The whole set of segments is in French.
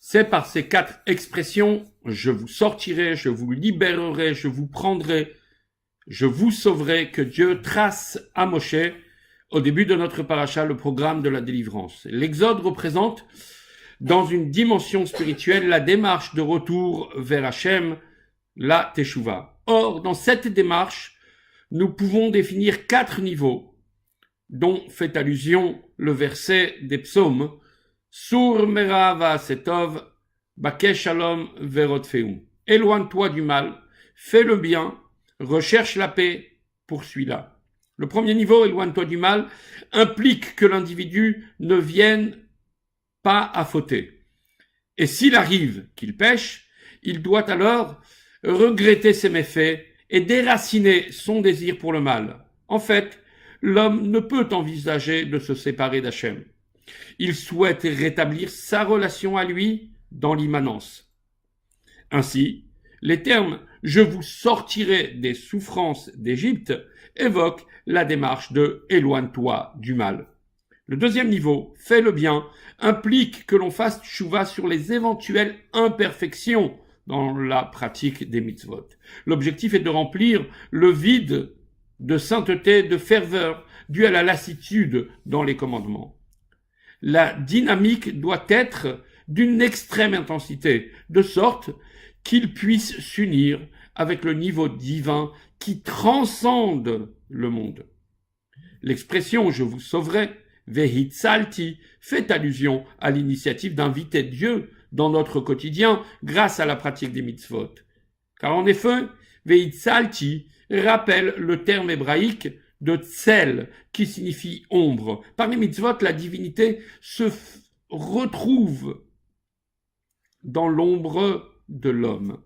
C'est par ces 4 expressions, je vous sortirai, je vous libérerai, je vous prendrai, je vous sauverai, que Dieu trace à Moshe, au début de notre paracha, le programme de la délivrance. L'Exode représente, dans une dimension spirituelle, la démarche de retour vers Hachem, la Teshuvah. Or, dans cette démarche, nous pouvons définir 4 niveaux, dont fait allusion le verset des psaumes, Sur mera va'asetov, bakesh shalom verodfeum. Éloigne-toi du mal, fais le bien, recherche la paix, poursuis-la. Le premier niveau, éloigne-toi du mal, implique que l'individu ne vienne pas à fauter. Et s'il arrive qu'il pêche, il doit alors regretter ses méfaits et déraciner son désir pour le mal. En fait, l'homme ne peut envisager de se séparer d'Hachem. Il souhaite rétablir sa relation à lui dans l'immanence. Ainsi, les termes « je vous sortirai des souffrances d'Égypte » évoquent la démarche de « éloigne-toi du mal ». Le deuxième niveau, « fais le bien », implique que l'on fasse tchouva sur les éventuelles imperfections dans la pratique des mitzvot. L'objectif est de remplir le vide de sainteté, de ferveur, dû à la lassitude dans les commandements. La dynamique doit être d'une extrême intensité, de sorte qu'ils puissent s'unir avec le niveau divin qui transcende le monde. L'expression « je vous sauverai » Vehitzalti fait allusion à l'initiative d'inviter Dieu dans notre quotidien grâce à la pratique des mitzvot. Car en effet, Vehitzalti rappelle le terme hébraïque de tsel qui signifie ombre. Par les mitzvot, la divinité se retrouve dans l'ombre de l'homme.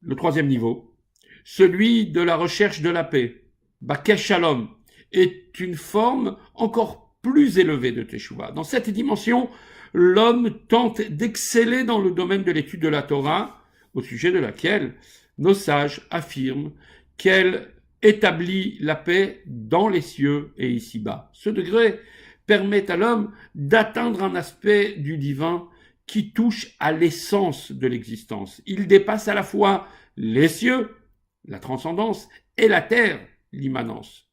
Le troisième niveau, celui de la recherche de la paix, Bakesh Shalom, est une forme encore plus élevée de Teshuvah. Dans cette dimension, l'homme tente d'exceller dans le domaine de l'étude de la Torah, au sujet de laquelle nos sages affirment qu'elle établit la paix dans les cieux et ici-bas. Ce degré permet à l'homme d'atteindre un aspect du divin qui touche à l'essence de l'existence. Il dépasse à la fois les cieux, la transcendance, et la terre, l'immanence.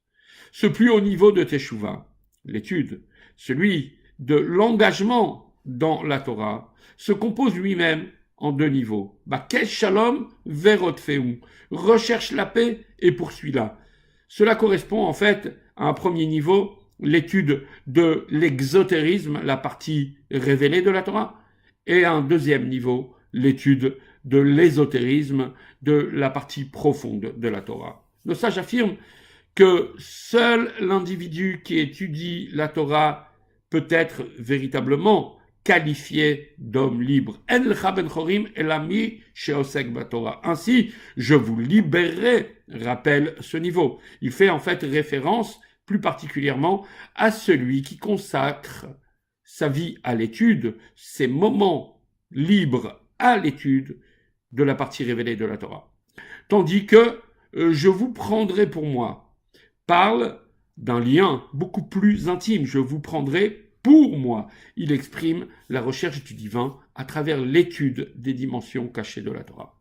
Ce plus haut niveau de Teshuvah, l'étude, celui de l'engagement dans la Torah, se compose lui-même en 2 niveaux. Bakesh shalom verodfeum. Recherche la paix et poursuis-la. Cela correspond en fait à un premier niveau, l'étude de l'exotérisme, la partie révélée de la Torah, et à un deuxième niveau, l'étude de l'ésotérisme, de la partie profonde de la Torah. Nos sages affirment que seul l'individu qui étudie la Torah peut être véritablement qualifié d'homme libre. Ainsi, je vous libérerai, rappelle ce niveau. Il fait en fait référence plus particulièrement à celui qui consacre sa vie à l'étude, ses moments libres à l'étude de la partie révélée de la Torah. Tandis que je vous prendrai pour moi parle d'un lien beaucoup plus intime. Je vous prendrai pour moi. Il exprime la recherche du divin à travers l'étude des dimensions cachées de la Torah.